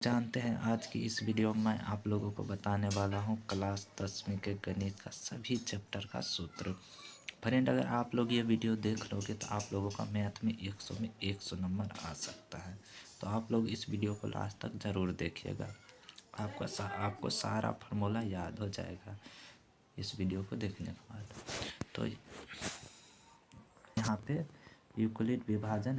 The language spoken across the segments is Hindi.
जानते हैं आज की इस वीडियो में मैं आप लोगों को बताने वाला हूं क्लास 10वीं के गणित का सभी चैप्टर का सूत्र। फ्रेंड, अगर आप लोग ये वीडियो देख लोगे तो आप लोगों का मैथ में 100 नंबर आ सकता है। तो आप लोग इस वीडियो को लास्ट तक ज़रूर देखिएगा। आपको सारा फार्मूला याद हो जाएगा इस वीडियो को देखने के बाद। तो यहाँ पे यूक्लिड विभाजन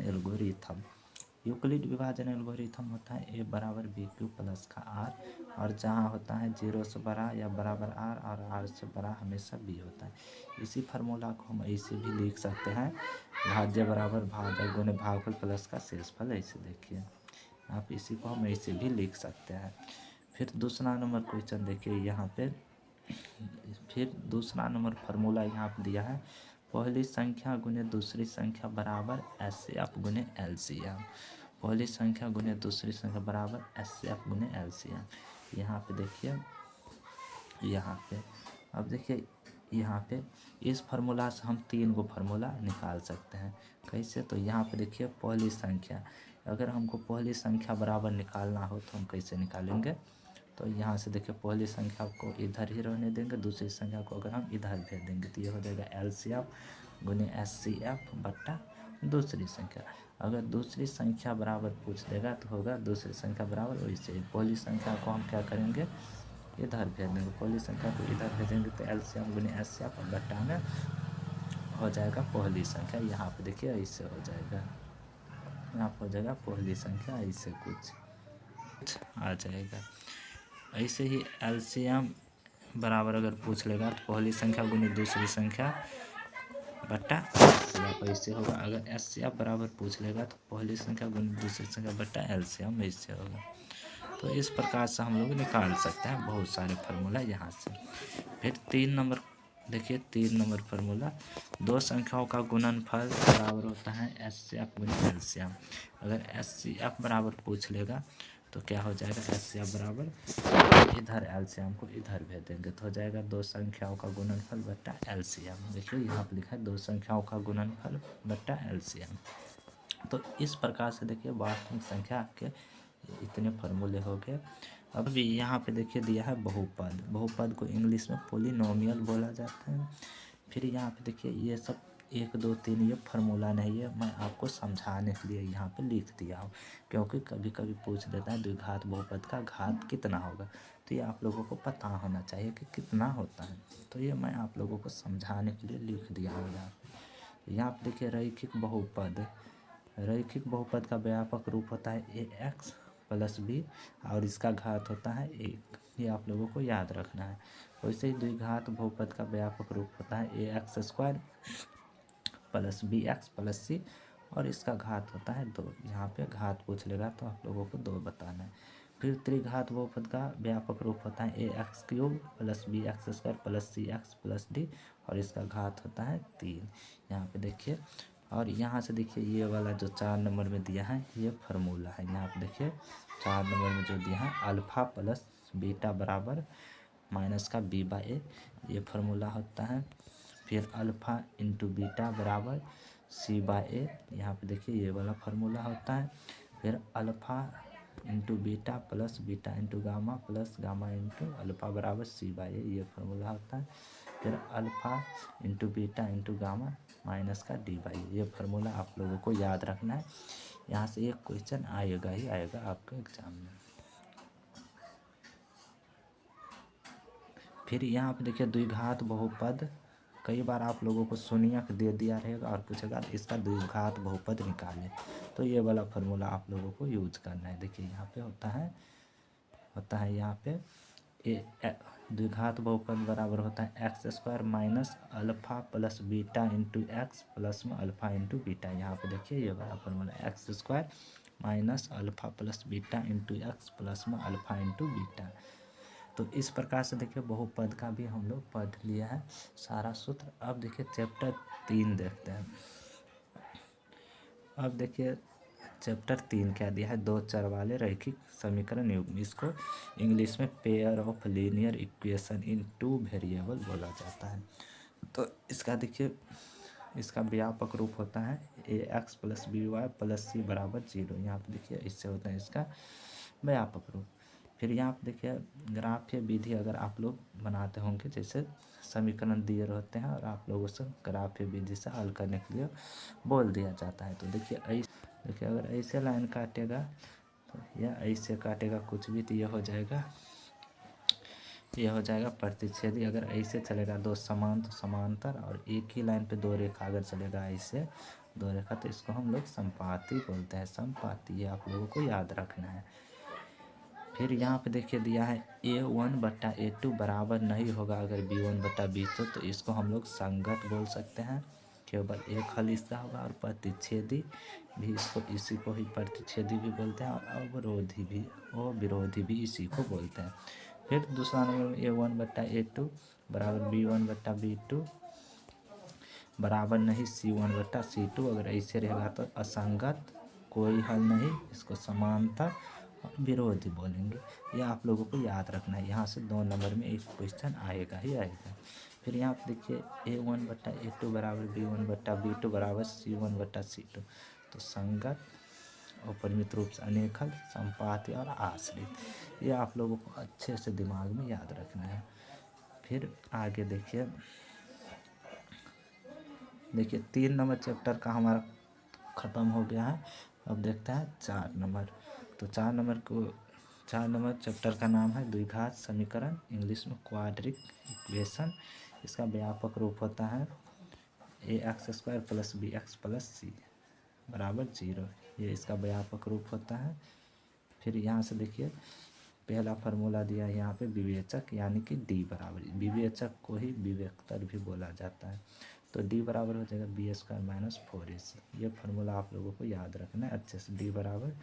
एल्गोरिथम होता है ए बराबर बी क्यू प्लस का आर, और जहाँ होता है 0 से बड़ा या बराबर आर और आर से बड़ा हमेशा बी होता है। इसी फार्मूला को हम ऐसे भी लिख सकते हैं, भाज्य बराबर भाजक गुणे भागफल प्लस का शेषफल। ऐसे देखिए, आप इसी को हम ऐसे भी लिख सकते हैं। फिर दूसरा नंबर क्वेश्चन देखिए यहाँ पे। फिर दूसरा नंबर फार्मूला यहाँ पे दिया है, पहली संख्या गुने दूसरी संख्या बराबर एचसीएफ गुने एलसीएम। पहली संख्या गुने दूसरी संख्या बराबर एचसीएफ गुने एलसीएम। यहाँ पे देखिए, यहाँ पे अब देखिए, यहाँ पे इस फार्मूला से हम 3 गो फार्मूला निकाल सकते हैं। कैसे? तो यहाँ पे देखिए, पहली संख्या, अगर हमको पहली संख्या बराबर निकालना हो तो हम कैसे निकालेंगे? तो यहाँ से देखिए, पहली संख्या को इधर ही रहने देंगे, दूसरी संख्या को अगर हम इधर भेज देंगे तो ये हो जाएगा एलसीएफ गुने एचसीएफ बट्टा दूसरी संख्या। अगर दूसरी संख्या बराबर पूछ देगा तो होगा दूसरी संख्या बराबर वैसे ही पहली संख्या को हम क्या करेंगे, इधर भेज देंगे। पहली संख्या को इधर भेजेंगे तो एलसीएम गुने एचसीएफ बट्टा में हो जाएगा पहली संख्या। यहाँ पे देखिए ऐसे हो जाएगा, यहाँ पर हो जाएगा पहली संख्या, ऐसे कुछ आ जाएगा। ऐसे ही एलसीएम बराबर अगर पूछ लेगा तो पहली संख्या गुनी दूसरी संख्या बट्टा एचसीएफ ऐसे होगा। अगर एचसीएफ बराबर पूछ लेगा तो पहली संख्या गुनी दूसरी संख्या बट्टा एलसीएम ऐसे होगा। तो इस प्रकार से हम लोग निकाल सकते हैं बहुत सारे फार्मूला यहाँ से। फिर 3 नंबर देखिए, 3 नंबर फार्मूला, दो संख्याओं का गुणनफल बराबर होता है एचसीएफ गुनी एलसीएम। अगर एचसीएफ बराबर पूछ लेगा तो क्या हो जाएगा, एचसीएफ बराबर इधर एलसीएम को इधर भेज देंगे तो हो जाएगा दो संख्याओं का गुणनफल बट्टा एलसीएम। देखिए यहाँ पर लिखा है दो संख्याओं का गुणनफल बट्टा एलसीएम। तो इस प्रकार से देखिए वास्तविक संख्या के इतने फार्मूले हो गए। अब भी यहाँ पे देखिए दिया है बहुपद। बहुपद को इंग्लिश में पोलिनोमियल बोला जाता है। फिर यहाँ पे देखिए ये सब 1 2 3 ये फार्मूला नहीं है, मैं आपको समझाने के लिए यहाँ पे लिख दिया हूँ, क्योंकि कभी कभी पूछ देता है द्विघात बहुपद का घात कितना होगा, तो ये आप लोगों को पता होना चाहिए कि कितना होता है। तो ये मैं आप लोगों को समझाने के लिए लिख दिया हूँ यहाँ पे। यहाँ पे देखिए रैखिक बहुपद, रैखिक बहुपद का व्यापक रूप होता है ए एक्स प्लस बी और इसका घात होता है 1। ये आप लोगों को याद रखना है। वैसे ही द्विघात बहुपद का व्यापक रूप होता है A X square plus B X plus C और इसका घात होता है 2। यहाँ पे घात पूछ लेगा तो आप लोगों को 2 बताना है। फिर त्रिघात बहुपद का व्यापक रूप होता है A X cube plus B X square plus C X plus D और इसका घात होता है 3। यहाँ पे देखिए, और यहाँ से देखिए ये वाला जो 4 नंबर में दिया है ये फार्मूला है। यहाँ पे देखिए 4 नंबर में जो दिया है अल्फ़ा प्लस बीटा बराबर माइनस का बी बाई ए, ये फार्मूला होता है। फिर अल्फ़ा इंटू बीटा बराबर सी बाई ए, यहाँ पे देखिए ये वाला फार्मूला होता है। फिर alpha into beta plus beta into gamma plus gamma into alpha बराबर सी बाई ए, ये फार्मूला होता है। फिर alpha into beta into gamma minus का डी बाई, ये फार्मूला आप लोगों को याद रखना है। यहाँ से एक क्वेश्चन आएगा ही आएगा आपके एग्जाम में। फिर यहाँ पे देखिए द्विघात बहुपद, कई बार आप लोगों को शून्यक दे दिया रहेगा और पूछेगा इसका द्विघात बहुपद निकालें, तो ये वाला फार्मूला आप लोगों को यूज करना है। देखिए यहाँ पे होता है यहाँ पे द्विघात बहुपद बराबर होता है x square minus alpha plus beta into x plus में अल्फ़ा इंटू बीटा। यहाँ पे देखिए ये वाला formula x square minus alpha plus beta into x plus में अल्फ़ा इंटू बीटा। तो इस प्रकार से देखिए बहुपद का भी हम लोग पढ़ लिया है सारा सूत्र। अब देखिए चैप्टर 3 देखते हैं। अब देखिए चैप्टर 3 क्या दिया है, दो चर वाले रैखिक समीकरण युग्म। इसको इंग्लिश में pair of linear equation in 2 variable बोला जाता है। तो इसका देखिए, इसका व्यापक रूप होता है A X plus B Y plus C बराबर 0। यहाँ पे देखिए इससे होता है इसका व्यापक रूप। फिर यहाँ पे देखिए ग्राफ या विधि अगर आप लोग बनाते होंगे, जैसे समीकरण दिए रहते हैं और आप लोगों से ग्राफ या विधि से हल करने के लिए बोल दिया जाता है। तो देखिए अगर ऐसे लाइन काटेगा तो या ऐसे काटेगा कुछ भी, तो ये हो जाएगा प्रतिच्छेदी। अगर ऐसे चलेगा दो समान तो समांतर, और एक ही लाइन पे दो रेखा अगर चलेगा ऐसे दो रेखा, तो इसको हम लोग संपाती बोलते हैं। संपाती, ये आप लोगों को याद रखना है। फिर यहाँ पे देखिए दिया है A1/A2 बराबर नहीं होगा अगर B1/B2, तो इसको हम लोग संगत बोल सकते हैं। केवल एक हल इसका होगा। और प्रतिच्छेदी भी इसी को ही प्रतिच्छेदी भी बोलते हैं, और विरोधी भी इसी को बोलते हैं। फिर दूसरा नंबर A1/A2 बराबर B1/B2 बराबर नहीं C1/C2। अगर ऐसे रहेगा तो असंगत, कोई हल नहीं, इसको समांतर और विरोधी बोलेंगे। यह आप लोगों को याद रखना है। यहाँ से 2 नंबर में एक क्वेश्चन आएगा ही आएगा। फिर यहाँ पे देखिए A1/A2 बराबर B1/B2 बराबर C1/C2। तो संगत और परिमित रूप से अनेक हल, संपाती और आश्रित, ये आप लोगों को अच्छे से दिमाग में याद रखना है। फिर आगे देखिए 3 नंबर चैप्टर का हमारा ख़त्म हो गया है। अब देखते हैं 4 नंबर। तो 4 नंबर चैप्टर का नाम है द्विघात समीकरण, इंग्लिश में क्वाड्रिक इक्वेशन। इसका व्यापक रूप होता है ax² + bx + c बराबर 0। ये इसका व्यापक रूप होता है। फिर यहाँ से देखिए पहला फार्मूला दिया है यहाँ पे विवेचक, यानी कि d बराबर, विवेचक को ही विवेक्तर भी बोला जाता है। तो d बराबर हो जाएगा b² - 4ac। ये फार्मूला आप लोगों को याद रखना है अच्छे से, d बराबर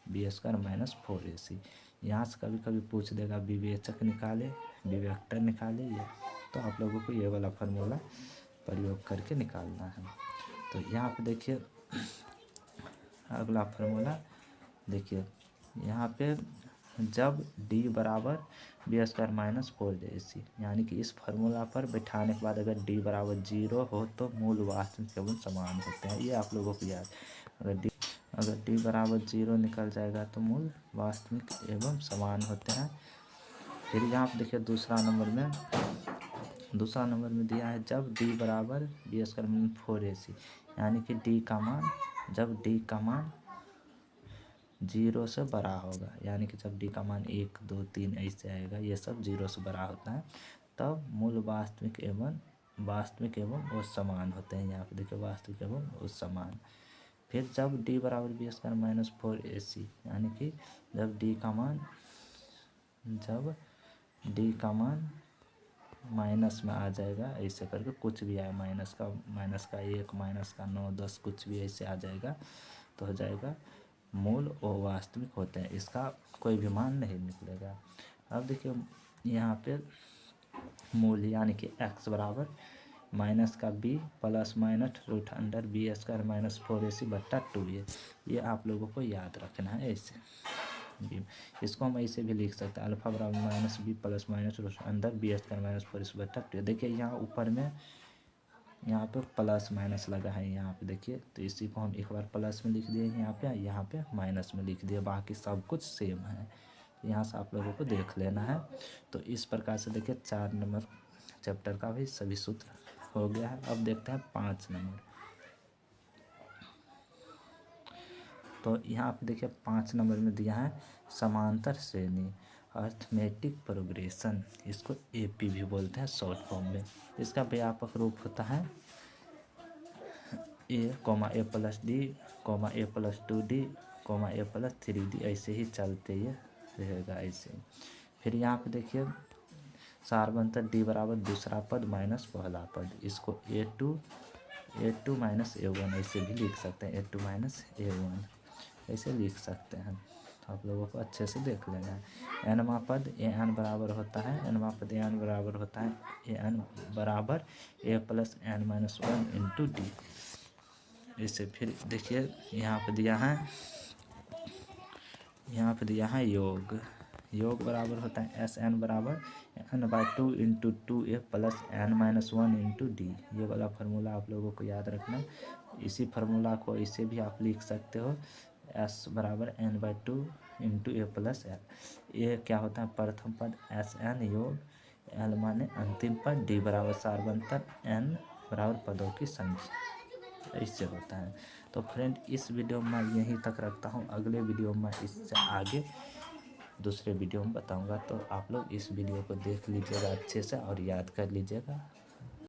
b² - 4ac। यहाँ से कभी कभी पूछ देगा विवेचक निकाले, विवेक्तर निकाले, ये तो आप लोगों को ये वाला फार्मूला प्रयोग करके निकालना है। तो यहाँ पे देखिए अगला फार्मूला देखिए यहाँ पे जब d बराबर b² - 4ac, यानी कि इस फार्मूला पर बैठाने के बाद अगर d बराबर 0 हो तो मूल वास्तविक एवं समान होते हैं। ये आप लोगों को याद, अगर d बराबर 0 निकल जाएगा तो मूल वास्तविक एवं समान होते हैं। फिर यहाँ पे देखिए दूसरा नंबर में दिया है जब d बराबर b² - 4ac, यानी कि जब d का मान 0 से बड़ा होगा, यानी कि जब d का मान 1, 2, 3 ऐसे आएगा, ये सब 0 से बड़ा होता है, तब मूल वास्तविक एवं वो समान होते हैं। यहाँ पे देखिए वास्तविक एवं वो समान। फिर जब d बराबर b² - 4ac, यानी कि जब d का मान माइनस में आ जाएगा, ऐसे करके कुछ भी आए, माइनस का 1, माइनस का 9, 10 कुछ भी ऐसे आ जाएगा, तो हो जाएगा मूल और वास्तविक होते हैं, इसका कोई भी मान नहीं निकलेगा। अब देखिए यहाँ पे मूल यानी कि x बराबर माइनस का b plus minus √b² - 4ac/2, ये आप लोगों को याद रखना है ऐसे। इसको हम ऐसे भी लिख सकते हैं अल्फा बराबर minus b plus minus √b² - 4ac/2। देखिए यहाँ ऊपर में यहाँ पे प्लस माइनस लगा है, यहाँ पे देखिए, तो इसी को हम एक बार प्लस में लिख दिए यहाँ पे माइनस में लिख दिए, बाकी सब कुछ सेम है। तो यहाँ से आप लोगों को देख लेना है। तो इस प्रकार से देखिए 4 नंबर चैप्टर का भी सभी सूत्र हो गया है। अब देखते हैं 5 नंबर। तो यहाँ पे देखिए 5 नंबर में दिया है समांतर श्रेणी, अर्थमेटिक प्रोग्रेशन, इसको AP भी बोलते हैं शॉर्ट फॉर्म में। इसका व्यापक रूप होता है a, a + d, a + 2d, a + 3d, ऐसे ही चलते ये रहेगा ऐसे। फिर यहाँ पे देखिए सारवंतर d बराबर दूसरा पद माइनस पहला पद, इसको a2 - a1 ऐसे भी लिख सकते हैं, a2 - a1 ऐसे लिख सकते हैं। आप लोगों को अच्छे से देख लेना है। nवां पद an बराबर होता है an बराबर a + n - 1 × d ऐसे। फिर देखिए यहाँ पे दिया है योग बराबर होता है Sn बराबर n/2 × 2a + n - 1 × d। ये वाला फार्मूला आप लोगों को याद रखना। इसी फार्मूला को इसे भी आप लिख सकते हो, S बराबर n/2 इंटू ए प्लस एल। ए क्या होता है प्रथम पद, एस एन योग एल माने अंतिम पद, डी बराबर सार्वंतर, एन बराबर पदों की संख्या, इससे होता है। तो फ्रेंड इस वीडियो में यहीं तक रखता हूँ, अगले वीडियो में इससे आगे दूसरे वीडियो में बताऊंगा। तो आप लोग इस वीडियो को देख लीजिएगा अच्छे से और याद कर लीजिएगा।